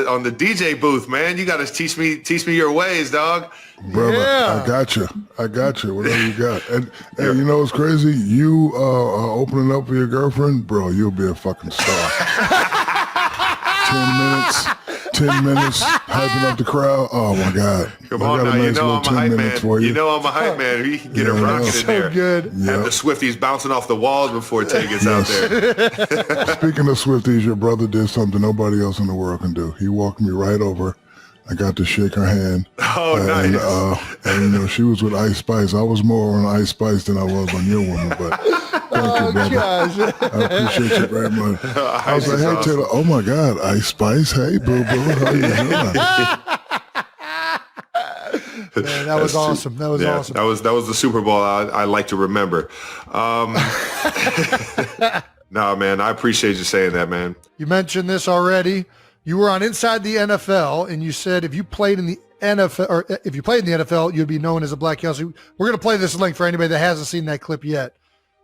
the DJ booth, man. You got to teach me your ways, dog. Brother, I got you. Whatever you got. And you know what's crazy? You opening up for your girlfriend, bro, you'll be a fucking star. 10 minutes, hyping up the crowd. Oh my God. Come on now, you know I'm a hype man. You know I'm a hype man. He can get a rocket in there. So good. Have the Swifties bouncing off the walls before Tay gets out there. Speaking of Swifties, your brother did something nobody else in the world can do. He walked me right over. I got to shake her hand. Oh, nice. And you know, she was with Ice Spice. I was more on Ice Spice than I was on your woman, but thank you, brother. Gosh. I appreciate you very much. I was like, hey, awesome. Taylor, oh my God, Ice Spice. Hey, boo-boo, how you doing? Man, that was awesome. That was awesome. That was the Super Bowl I like to remember. No, man, I appreciate you saying that, man. You mentioned this already. You were on Inside the NFL, and you said if you played in the NFL, you'd be known as a Black Kelce. We're going to play this link for anybody that hasn't seen that clip yet.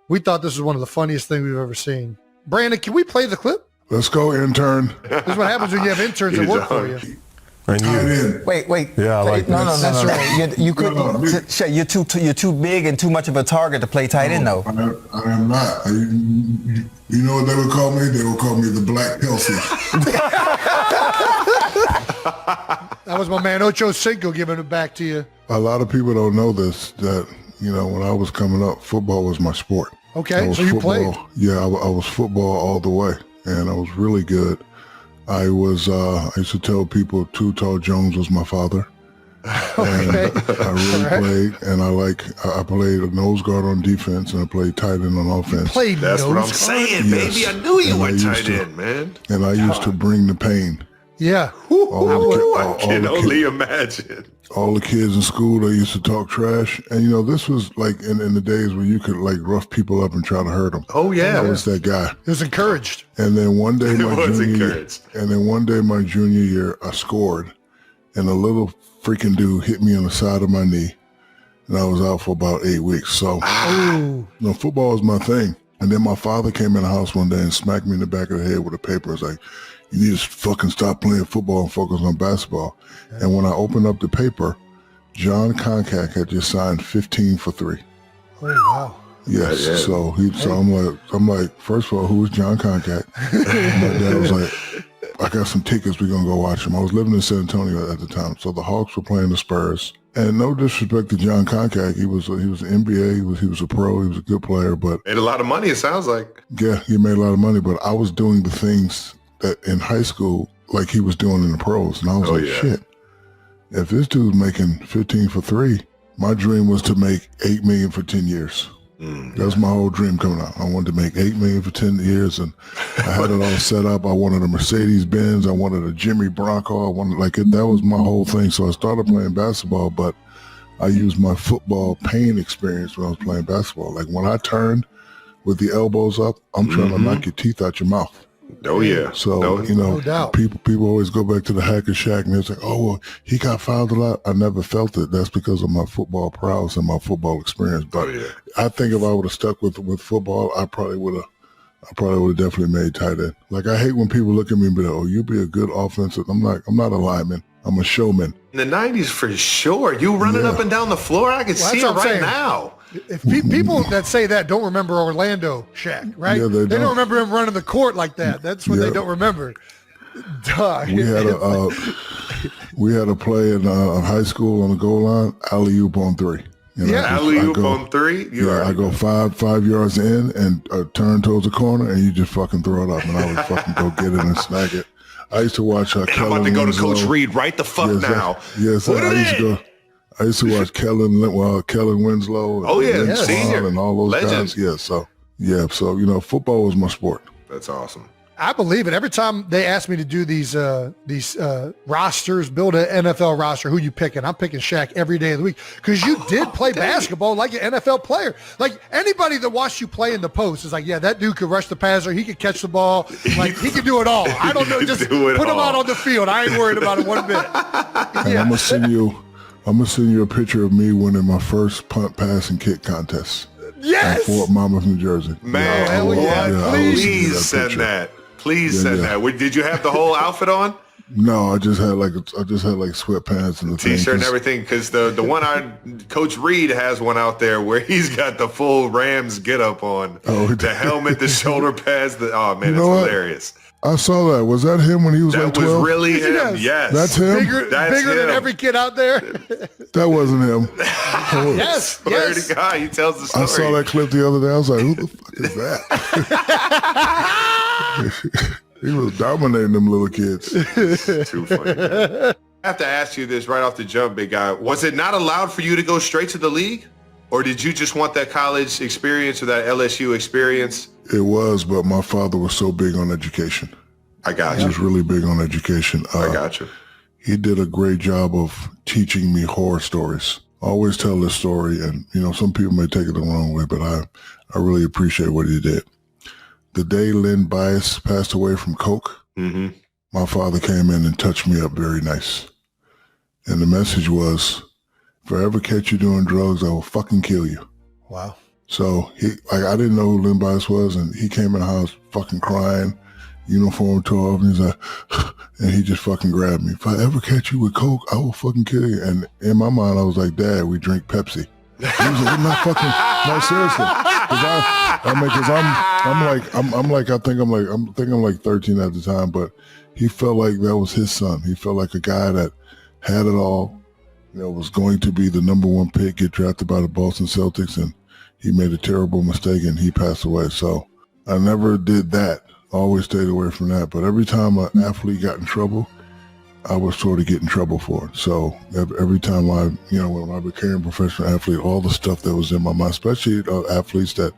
We thought this was one of the funniest things we've ever seen. Brandon, can we play the clip? Let's go, intern. This is what happens when you have interns that work for you. And you, wait. Yeah, I like no. Right. You couldn't. Shay, you're too big and too much of a target to play tight end, though. I am not. You know what they would call me? They would call me the Black Kelce. That was my man Ocho Cinco giving it back to you. A lot of people don't know this, that, you know, when I was coming up, football was my sport. Okay, so you played. Yeah, I was football all the way, and I was really good. I used to tell people Too Tall Jones was my father. And I really played, and I played a nose guard on defense, and I played tight end on offense. That's what I'm saying, baby. Yes. I knew you went tight end, man. And I used to bring the pain. Yeah. I can only imagine. All the kids in school, they used to talk trash. And, you know, this was like in the days where you could like rough people up and try to hurt them. Oh, yeah. I was that guy. It was encouraged. And then one day my junior year, I scored, and a little freaking dude hit me on the side of my knee, and I was out for about 8 weeks. So, you know, football was my thing. And then my father came in the house one day and smacked me in the back of the head with a paper. It was like, you need to fucking stop playing football and focus on basketball. Yeah. And when I opened up the paper, John Concac had just signed 15 for 3. Oh, wow. Yes. Yeah. So I'm like, first of all, who is John Concac? My dad was like, I got some tickets. We're going to go watch him. I was living in San Antonio at the time. So the Hawks were playing the Spurs. And no disrespect to John Concac. He was an NBA. He was a pro. He was a good player. But made a lot of money, it sounds like. Yeah, he made a lot of money. But I was doing the things that in high school like he was doing in the pros. And I was shit. If this dude's making 15 for 3, my dream was to make $8 million for 10 years. That's my whole dream coming out. I wanted to make $8 million for 10 years, and I had it all set up. I wanted a Mercedes Benz. I wanted a Jimmy Bronco. I wanted that was my whole thing. So I started playing basketball, but I used my football pain experience when I was playing basketball. Like when I turned with the elbows up, I'm trying to knock your teeth out your mouth. Oh yeah. So you know, people always go back to the Hacker Shack and they're like, "Oh, well, he got fouled a lot." I never felt it. That's because of my football prowess and my football experience. But I think if I would have stuck with football, I probably would have definitely made tight end. Like I hate when people look at me and be like, "Oh, you'll be a good offensive." I'm not a lineman. I'm a showman. In the 90s, for sure. You running up and down the floor. I can see it right now. If people that say that don't remember Orlando Shaq, right? Yeah, they don't remember him running the court like that. That's what they don't remember. Duh. We had a play in high school on the goal line, alley-oop on 3. Alley-oop on 3? I go 5 yards in and turn towards the corner, and you just fucking throw it up, and I would fucking go get it and snag it. I used to watch I'm about to go to Coach Reed right the fuck now. I used to watch Kellen Winslow. Senior and all those legends. guys. So you know, football was my sport. That's awesome. I believe it. Every time they ask me to do these rosters, build an NFL roster, who you picking? I'm picking Shaq every day of the week because you did play basketball like an NFL player. Like anybody that watched you play in the post is like, yeah, that dude could rush the passer, he could catch the ball, like he could do it all. I don't know, just put him out on the field. I ain't worried about it one bit. And I'm gonna send you a picture of me winning my first punt, pass, and kick contest. Yes, in Fort Monmouth, New Jersey. Man, please send that. Please send that. Did you have the whole outfit on? No, I just had like sweatpants and the T-shirt and everything, because the one Coach Reed has one out there where he's got the full Rams get up on. The helmet, the shoulder pads, oh man, it's hilarious. I saw that. Was that him when he was like 12? That was really him. Yes. That's him? Bigger than every kid out there. That wasn't him. Yes. Swear to God, he tells the story. I saw that clip the other day. I was like, who the fuck is that? He was dominating them little kids. Too funny, man. I have to ask you this right off the jump, big guy. Was it not allowed for you to go straight to the league? Or did you just want that college experience or that LSU experience? It was, but my father was so big on education. I got you. He was really big on education. I got you. He did a great job of teaching me horror stories. I always tell this story, and some people may take it the wrong way, but I really appreciate what he did. The day Lynn Bias passed away from coke, my father came in and touched me up very nice. And the message was, if I ever catch you doing drugs, I will fucking kill you. Wow. So I didn't know who Lynn Bias was, and he came in the house fucking crying, uniform tore off, and he's like, and he just fucking grabbed me. If I ever catch you with coke, I will fucking kill you. And in my mind, I was like, Dad, we drink Pepsi. He was like, no, seriously. I'm like 13 at the time, but he felt like that was his son. He felt like a guy that had it all, was going to be the number one pick, get drafted by the Boston Celtics, and he made a terrible mistake and he passed away. So I never did that. I always stayed away from that. But every time an athlete got in trouble, I was sort of get in trouble for it. So every time when I became a professional athlete, all the stuff that was in my mind, especially athletes that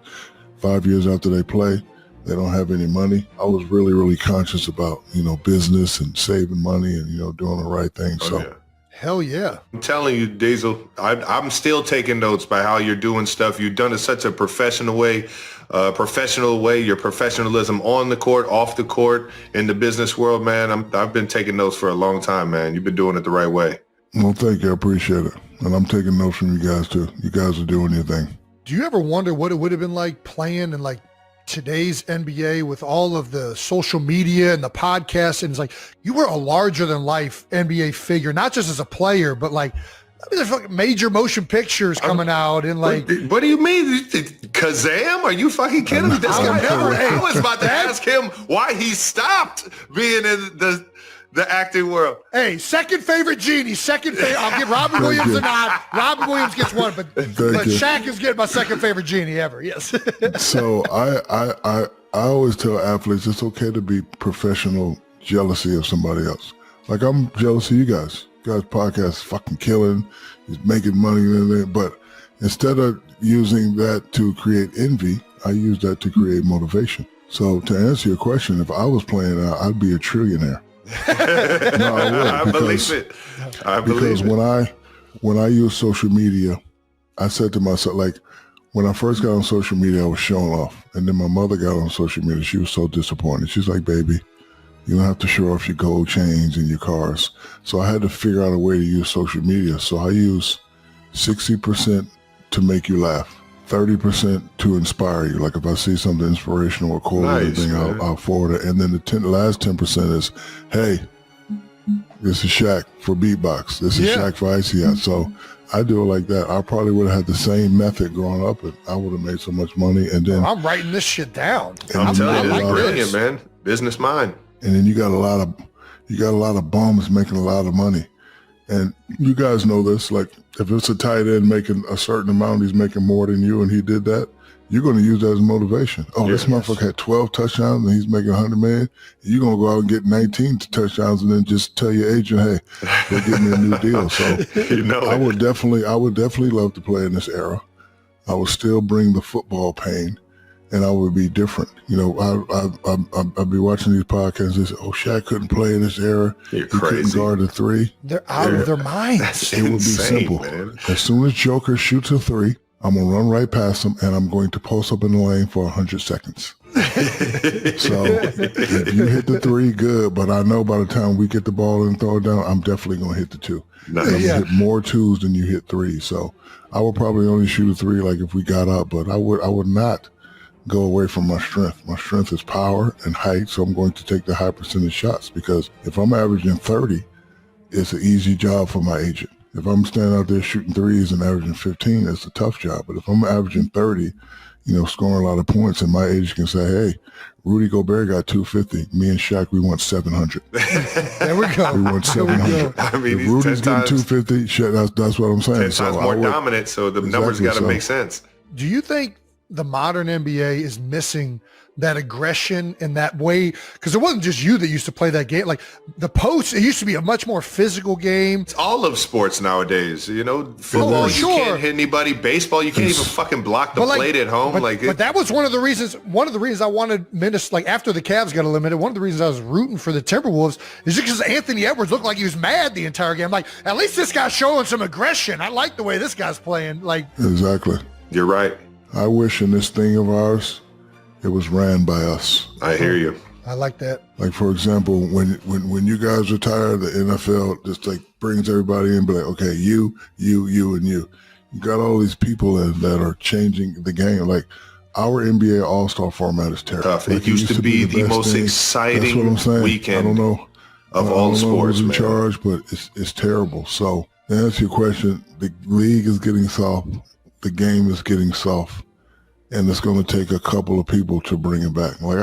5 years after they play, they don't have any money. I was really, really conscious about, business and saving money and, doing the right thing. Hell yeah. I'm telling you, Diesel, I'm still taking notes by how you're doing stuff. You've done it such a professional way, your professionalism on the court, off the court, in the business world, man. I've been taking notes for a long time, man. You've been doing it the right way. Well, thank you. I appreciate it. And I'm taking notes from you guys, too. You guys are doing your thing. Do you ever wonder what it would have been like playing in like today's NBA with all of the social media and the podcasts? And it's like, you were a larger than life NBA figure, not just as a player, but like, there's like major motion pictures coming out and like. What do you mean? Kazam? Are you fucking kidding me? This guy I was about to ask him why he stopped being in the acting world. Hey, second favorite genie. I'll give Robin Williams a nod. Robin Williams gets one, but Shaq is getting my second favorite genie ever. Yes. So I always tell athletes it's okay to be professional jealousy of somebody else. Like I'm jealous of you guys. You guys' podcast is fucking killing. He's making money in there. But instead of using that to create envy, I use that to create motivation. So to answer your question, if I was playing out, I'd be a trillionaire. No, I would, believe it. Because when I use social media, I said to myself, like when I first got on social media, I was showing off. And then my mother got on social media. She was so disappointed. She's like, baby, you don't have to show off your gold chains and your cars. So I had to figure out a way to use social media. So I use 60% to make you laugh, 30% to inspire you. Like if I see something inspirational or cool, I'll forward it. And then the last 10% is, hey, this is Shaq for beatbox. This is Shaq for Icy Hot. So I do it like that. I probably would have had the same method growing up, and I would have made so much money. And then I'm writing this shit down. I'm telling you, it's brilliant, man. Business mind. And then you got a lot of bums making a lot of money. And you guys know this, like if it's a tight end making a certain amount, he's making more than you and he did that, you're going to use that as motivation. Oh, this motherfucker had 12 touchdowns and he's making 100 million. You're going to go out and get 19 touchdowns and then just tell your agent, hey, go get me a new deal. So I would definitely love to play in this era. I would still bring the football pain. And I would be different. I'd be watching these podcasts and say, oh, Shaq couldn't play in this era. You're he couldn't guard the three. They're out of their minds. It would be simple. Man. As soon as Joker shoots a three, I'm going to run right past him and I'm going to post up in the lane for 100 seconds. So if you hit the three, good. But I know by the time we get the ball and throw it down, I'm definitely going to hit the two. Nice. I'm going to hit more twos than you hit threes. So I would probably only shoot a three like if we got up, but I would not go away from my strength. My strength is power and height, so I'm going to take the high percentage shots because if I'm averaging 30, it's an easy job for my agent. If I'm standing out there shooting threes and averaging 15, it's a tough job. But if I'm averaging 30, scoring a lot of points, and my agent can say, hey, Rudy Gobert got 250. Me and Shaq, we want 700. There we go. We want 700. I mean, if Rudy's getting 250, shit, that's what I'm saying. 10 times more dominant, so the numbers got to make sense. Do you think the modern NBA is missing that aggression in that way? Because it wasn't just you that used to play that game. Like the post, it used to be a much more physical game. It's all of sports nowadays. Football, you can't hit anybody. Baseball, you can't even fucking block the plate at home. But that was one of the reasons I wanted Minnesota, like after the Cavs got eliminated, one of the reasons I was rooting for the Timberwolves is because Anthony Edwards looked like he was mad the entire game. Like, at least this guy's showing some aggression. I like the way this guy's playing. Like, exactly. You're right. I wish in this thing of ours, it was ran by us. I hear you. I like that. Like, for example, when you guys retire, the NFL just like brings everybody in, be like, okay, you, and you. You got all these people that are changing the game. Like, our NBA All-Star format is terrible. Tough. Like, it used to be the most exciting weekend I don't know. of all sports, who's in man. charge, but it's terrible. So, to answer your question, the league is getting soft. The game is getting soft. And it's going to take a couple of people to bring it back. Like,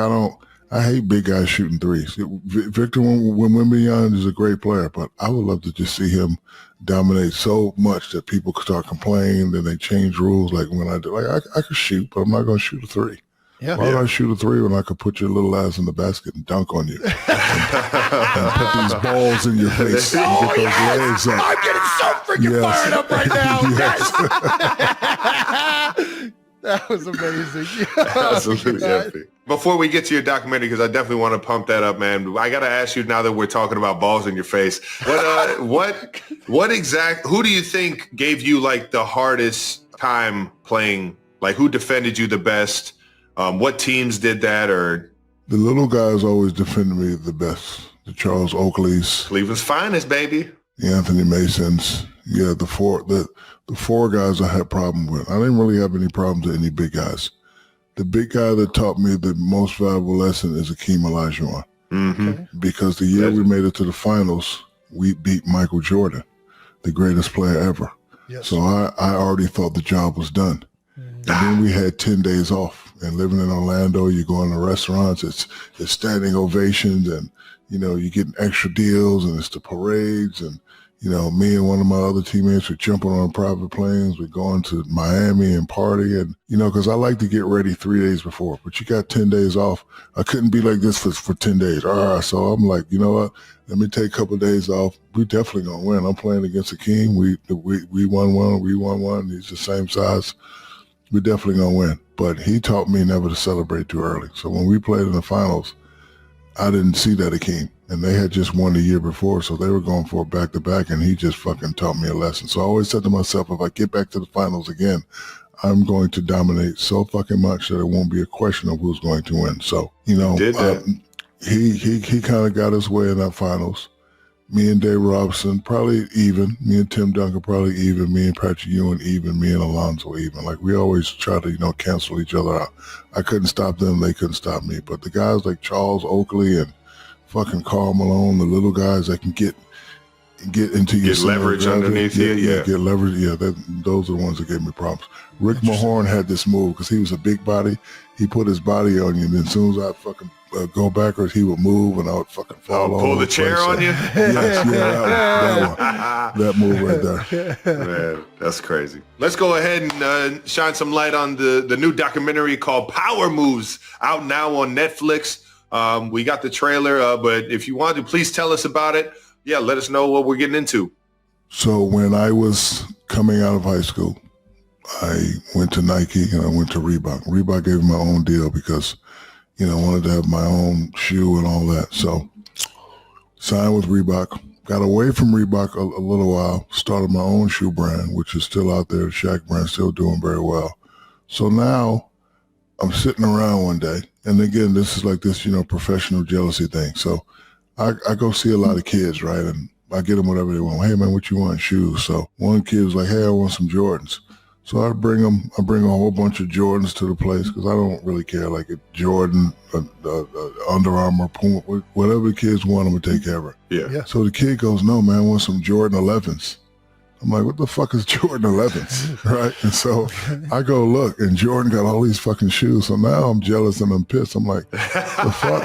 I hate big guys shooting threes. Victor Wembanyama is a great player, but I would love to just see him dominate so much that people could start complaining, then they change rules. Like when I do, like I could shoot, but I'm not going to shoot a three. Yeah. Why would I shoot a three when I could put your little ass in the basket and dunk on you and put these balls in your face and get those legs up? I'm getting so freaking fired up right now. Yes. That was amazing. Absolutely epic. Before we get to your documentary, because I definitely want to pump that up, man, I got to ask you now that we're talking about balls in your face, who do you think gave you like the hardest time playing? Like who defended you the best? What teams did that? Or the little guys always defended me the best. The Charles Oakleys, Cleveland's finest, baby. The Anthony Masons. Yeah, the four guys I had problem with. I didn't really have any problems with any big guys. The big guy that taught me the most valuable lesson is Akeem Olajuwon. Mm-hmm. Because the year we made it to the finals, we beat Michael Jordan, the greatest player ever. Yes. So I already thought the job was done. And then we had 10 days off. And living in Orlando, you go in the restaurants, it's standing ovations, and, you're getting extra deals, and it's the parades, and, me and one of my other teammates were jumping on private planes. We're going to Miami and party. And, because I like to get ready 3 days before. But you got 10 days off. I couldn't be like this for 10 days. So I'm like, you know what? Let me take a couple of days off. We definitely going to win. I'm playing against Akeem. We won one. We won one. He's the same size. We're definitely going to win. But he taught me never to celebrate too early. So when we played in the finals, I didn't see that Akeem. And they had just won the year before, so they were going for a back-to-back, and he just fucking taught me a lesson. So I always said to myself, if I get back to the finals again, I'm going to dominate so fucking much that it won't be a question of who's going to win. So, he kind of got his way in that finals. Me and Dave Robinson, probably even. Me and Tim Duncan, probably even. Me and Patrick Ewing, even. Me and Alonzo, even. Like, we always try to, cancel each other out. I couldn't stop them. They couldn't stop me. But the guys like Charles Oakley and fucking Karl Malone, the little guys that can get into your leverage underneath you. Yeah. Get leverage. Yeah, those are the ones that gave me problems. Rick Mahorn had this move because he was a big body. He put his body on you, and then as soon as I fucking go backwards, he would move, and I would fucking fall over. Pull the chair on you? Yes, that move right there. Man, that's crazy. Let's go ahead and shine some light on the new documentary called Power Moves, out now on Netflix. We got the trailer, but if you want to, please tell us about it. Yeah, let us know what we're getting into. So when I was coming out of high school, I went to Nike and I went to Reebok. Reebok gave me my own deal because, I wanted to have my own shoe and all that. So signed with Reebok, got away from Reebok a little while, started my own shoe brand, which is still out there. The Shaq brand still doing very well. So now I'm sitting around one day, and again, this is like this, professional jealousy thing. So I go see a lot of kids, right? And I get them whatever they want. Hey, man, what you want? Shoes. So one kid was like, hey, I want some Jordans. So I bring a whole bunch of Jordans to the place because I don't really care. Like a Jordan, Under Armour, Puma, whatever the kids want, I'm gonna take care of it. Yeah. So the kid goes, no, man, I want some Jordan 11s. I'm like, what the fuck is Jordan 11s, right? And so I go look, and Jordan got all these fucking shoes. So now I'm jealous and I'm pissed. I'm like, the fuck?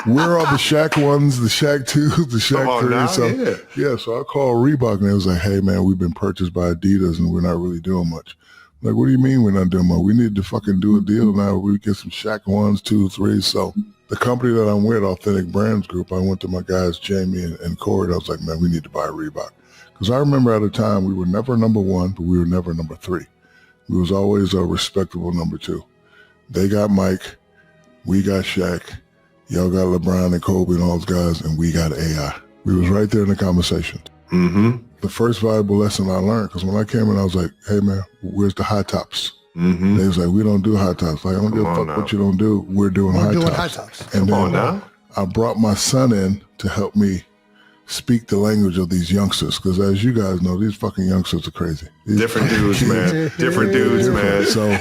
Where are the Shaq ones, the Shaq 2s, the Shaq 3s? So so I called Reebok, and they was like, hey, man, we've been purchased by Adidas, and we're not really doing much. I'm like, what do you mean we're not doing much? We need to fucking do a deal now. We get some Shaq 1s, 2s, 3s. So the company that I'm with, Authentic Brands Group, I went to my guys, Jamie and Corey, and I was like, man, we need to buy Reebok. Because I remember at the time we were never number 1, but we were never number 3. We was always a respectable number 2. They got Mike, we got Shaq, y'all got LeBron and Kobe and all those guys, and we got AI. We was right there in the conversation. Mm-hmm. The first valuable lesson I learned, because when I came in, I was like, hey man, where's the high tops? Mm-hmm. They was like, we don't do high tops. Like, I don't give a fuck what you don't do. We're doing high tops. And then I brought my son in to help me speak the language of these youngsters, because as you guys know, these fucking youngsters are crazy. Different dudes, man. Different dudes, man. So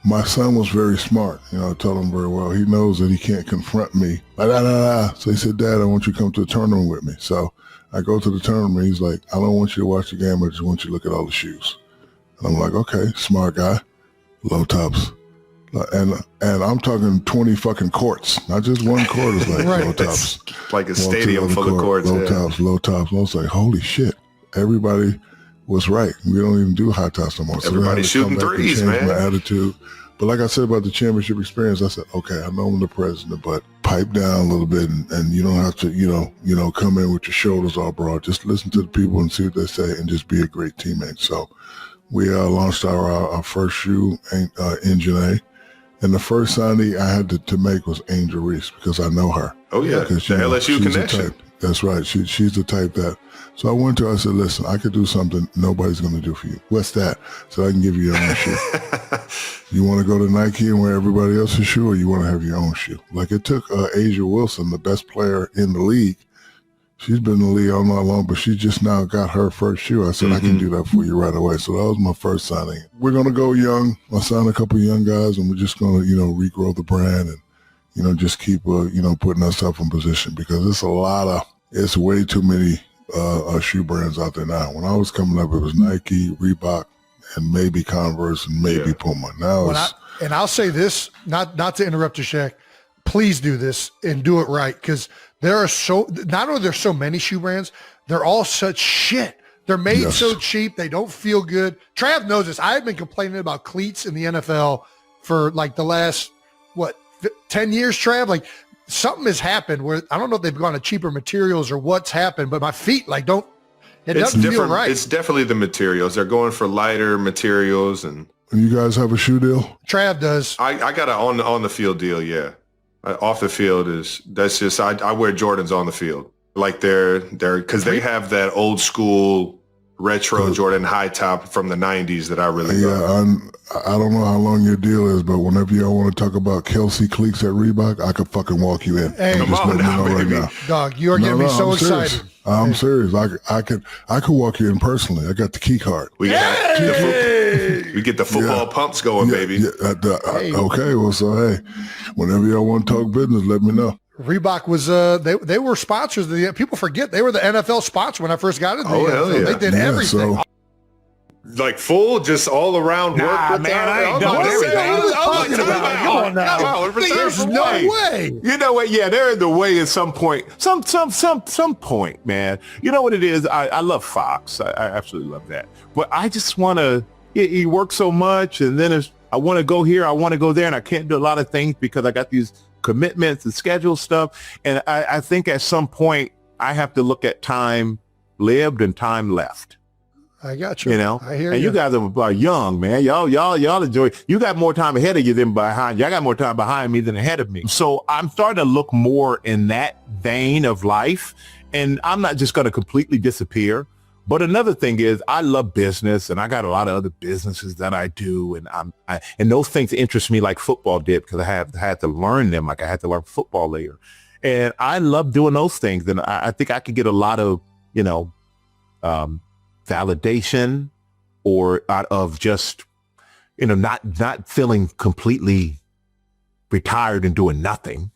my son was very smart. I told him very well. He knows that he can't confront me. So he said, Dad, I want you to come to the tournament with me. So I go to the tournament. He's like, I don't want you to watch the game. I just want you to look at all the shoes. And I'm like, okay, smart guy, low tops. And I'm talking 20 fucking courts, not just one court. Is like low tops, like a stadium full of courts. Low tops. And I was like, holy shit! Everybody was right. We don't even do high tops no more. So everybody's shooting threes, man. My attitude, but like I said about the championship experience, I said, okay, I know I'm the president, but pipe down a little bit, and you don't have to, come in with your shoulders all broad. Just listen to the people and see what they say, and just be a great teammate. So we launched our first shoe, Engine A. And the first signing I had to make was Angel Reese, because I know her. Oh, yeah. The LSU connection. That's right. She's the type that. So I went to her, I said, listen, I could do something nobody's going to do for you. What's that? So I can give you your own shoe. You want to go to Nike and wear everybody else's shoe, or you want to have your own shoe? Like, it took Asia Wilson, the best player in the league. She's been in the league all night long, but she just now got her first shoe. I said, I can do that for you right away. So that was my first signing. We're going to go young. I signed a couple of young guys, and we're just going to, regrow the brand and, just keep, putting ourselves in position, because it's way too many shoe brands out there now. When I was coming up, it was Nike, Reebok, and maybe Converse, and maybe Puma. Now and I'll say this, not to interrupt you, Shaq, please do this and do it right, because not only there's so many shoe brands, they're all such shit. They're made so cheap. They don't feel good. Trav knows this. I've been complaining about cleats in the NFL for like the last, 10 years, Trav? Like, something has happened where I don't know if they've gone to cheaper materials or what's happened, but my feet doesn't feel right. It's definitely the materials. They're going for lighter materials. And you guys have a shoe deal? Trav does. I got an on the field deal, yeah. Off the field I wear Jordans on the field. Like they're because they have that old school retro Jordan high top from the 90s that I really love. I don't know how long your deal is, but whenever y'all want to talk about Kelce cleats at Reebok, I could fucking walk you in. Hey, come on now, baby. Right now. Dog, you are getting me so excited. I'm serious. I could walk you in personally. I got the key card. We get the football pumps going, baby. Okay, well, so hey, whenever y'all want to talk business, let me know. Reebok was they were sponsors. People forget they were the NFL sponsor when I first got in the NFL. They did everything. So, like full, just all around work. Man, I ain't done everything. Come on now. There's no way. You know what? Yeah, they're in the way at some point. Some point, man. You know what it is? I love Fox. I absolutely love that. But I just want to. He works so much, and then I want to go here, I want to go there, and I can't do a lot of things because I got these commitments and schedule stuff. And I think at some point I have to look at time lived and time left. I got you. I hear and you guys are young, man. Y'all enjoy. You got more time ahead of you than behind you. I got more time behind me than ahead of me. So I'm starting to look more in that vein of life. And I'm not just going to completely disappear. But another thing is I love business, and I got a lot of other businesses that I do. And and those things interest me like football did, because I had to learn them. Like I had to learn football later. And I love doing those things. And I think I could get a lot of, validation or out of just, not feeling completely retired and doing nothing.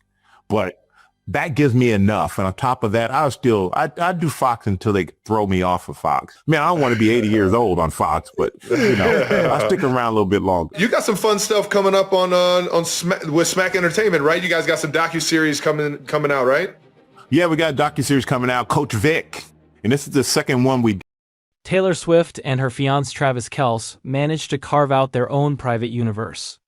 But that gives me enough. And on top of that, I do Fox until they throw me off of Fox. Man, I don't want to be 80 years old on Fox, but I'll stick around a little bit longer. You got some fun stuff coming up with Smack Entertainment, right? You guys got some docuseries coming out, right? Yeah, we got a docuseries coming out, Coach Vic. And this is the second one we did. Taylor Swift and her fiancé Travis Kelce managed to carve out their own private universe.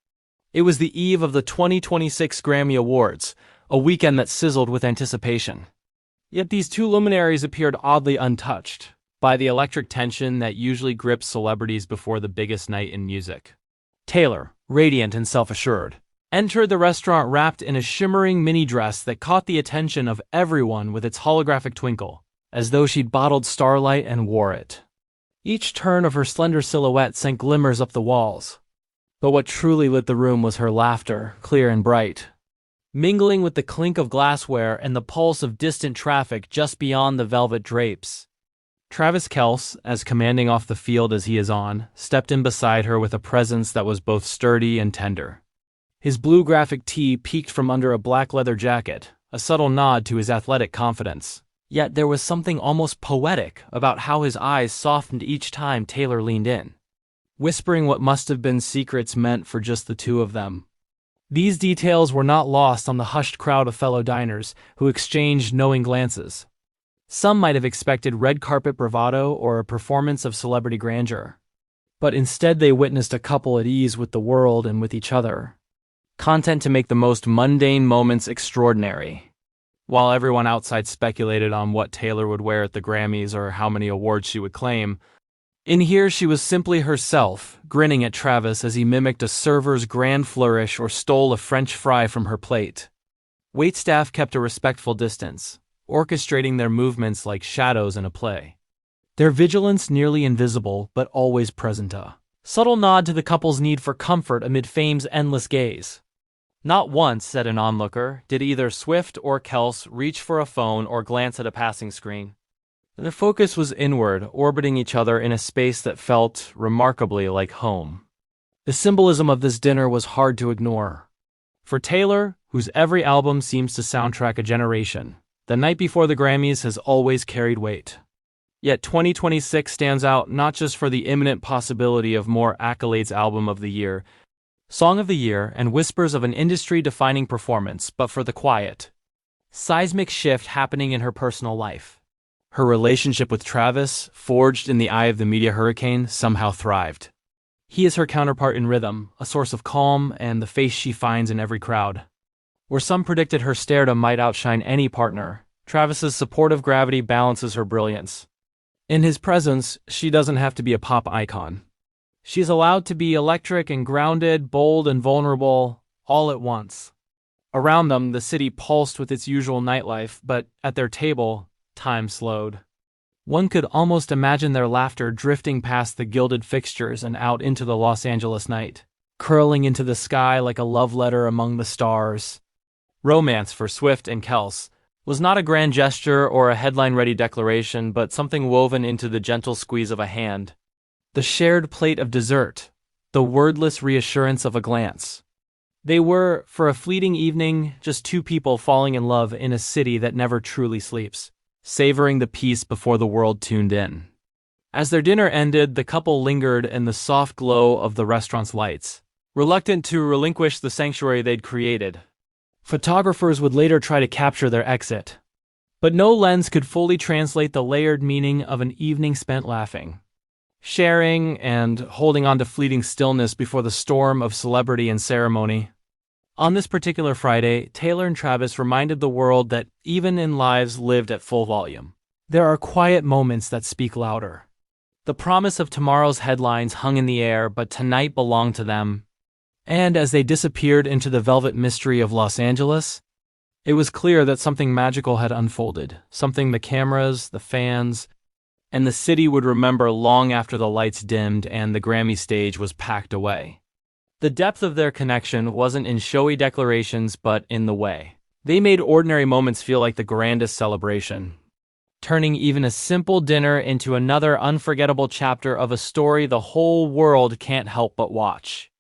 It was the eve of the 2026 Grammy Awards, a weekend that sizzled with anticipation. Yet these two luminaries appeared oddly untouched by the electric tension that usually grips celebrities before the biggest night in music. Taylor, radiant and self-assured, entered the restaurant wrapped in a shimmering mini dress that caught the attention of everyone with its holographic twinkle, as though she'd bottled starlight and wore it. Each turn of her slender silhouette sent glimmers up the walls. But what truly lit the room was her laughter, clear and bright, mingling with the clink of glassware and the pulse of distant traffic just beyond the velvet drapes. Travis Kelce, as commanding off the field as he is on, stepped in beside her with a presence that was both sturdy and tender. His blue graphic tee peeked from under a black leather jacket, a subtle nod to his athletic confidence. Yet there was something almost poetic about how his eyes softened each time Taylor leaned in, whispering what must have been secrets meant for just the two of them. These details were not lost on the hushed crowd of fellow diners who exchanged knowing glances. Some might have expected red carpet bravado or a performance of celebrity grandeur. But instead they witnessed a couple at ease with the world and with each other. Content to make the most mundane moments extraordinary. While everyone outside speculated on what Taylor would wear at the Grammys or how many awards she would claim, in here she was simply herself, grinning at Travis as he mimicked a server's grand flourish or stole a French fry from her plate. Waitstaff kept a respectful distance, orchestrating their movements like shadows in a play. Their vigilance nearly invisible, but always present, a subtle nod to the couple's need for comfort amid fame's endless gaze. Not once, said an onlooker, did either Swift or Kelce reach for a phone or glance at a passing screen. Their focus was inward, orbiting each other in a space that felt remarkably like home. The symbolism of this dinner was hard to ignore. For Taylor, whose every album seems to soundtrack a generation, the night before the Grammys has always carried weight. Yet 2026 stands out not just for the imminent possibility of more accolades, Album of the Year, Song of the Year, and whispers of an industry-defining performance, but for the quiet, seismic shift happening in her personal life. Her relationship with Travis, forged in the eye of the media hurricane, somehow thrived. He is her counterpart in rhythm, a source of calm and the face she finds in every crowd. Where some predicted her stardom might outshine any partner, Travis's supportive gravity balances her brilliance. In his presence, she doesn't have to be a pop icon. She's allowed to be electric and grounded, bold and vulnerable, all at once. Around them, the city pulsed with its usual nightlife, but at their table, time slowed. One could almost imagine their laughter drifting past the gilded fixtures and out into the Los Angeles night, curling into the sky like a love letter among the stars. Romance for Swift and Kelce was not a grand gesture or a headline-ready declaration, but something woven into the gentle squeeze of a hand, the shared plate of dessert, the wordless reassurance of a glance. They were, for a fleeting evening, just two people falling in love in a city that never truly sleeps, savoring the peace before the world tuned in. As their dinner ended, the couple lingered in the soft glow of the restaurant's lights, reluctant to relinquish the sanctuary they'd created. Photographers would later try to capture their exit, but no lens could fully translate the layered meaning of an evening spent laughing, sharing, and holding on to fleeting stillness before the storm of celebrity and ceremony. On this particular Friday, Taylor and Travis reminded the world that even in lives lived at full volume, there are quiet moments that speak louder. The promise of tomorrow's headlines hung in the air, but tonight belonged to them. And as they disappeared into the velvet mystery of Los Angeles, it was clear that something magical had unfolded, something the cameras, the fans, and the city would remember long after the lights dimmed and the Grammy stage was packed away. The depth of their connection wasn't in showy declarations, but in the way they made ordinary moments feel like the grandest celebration. turning even a simple dinner into another unforgettable chapter of a story the whole world can't help but watch.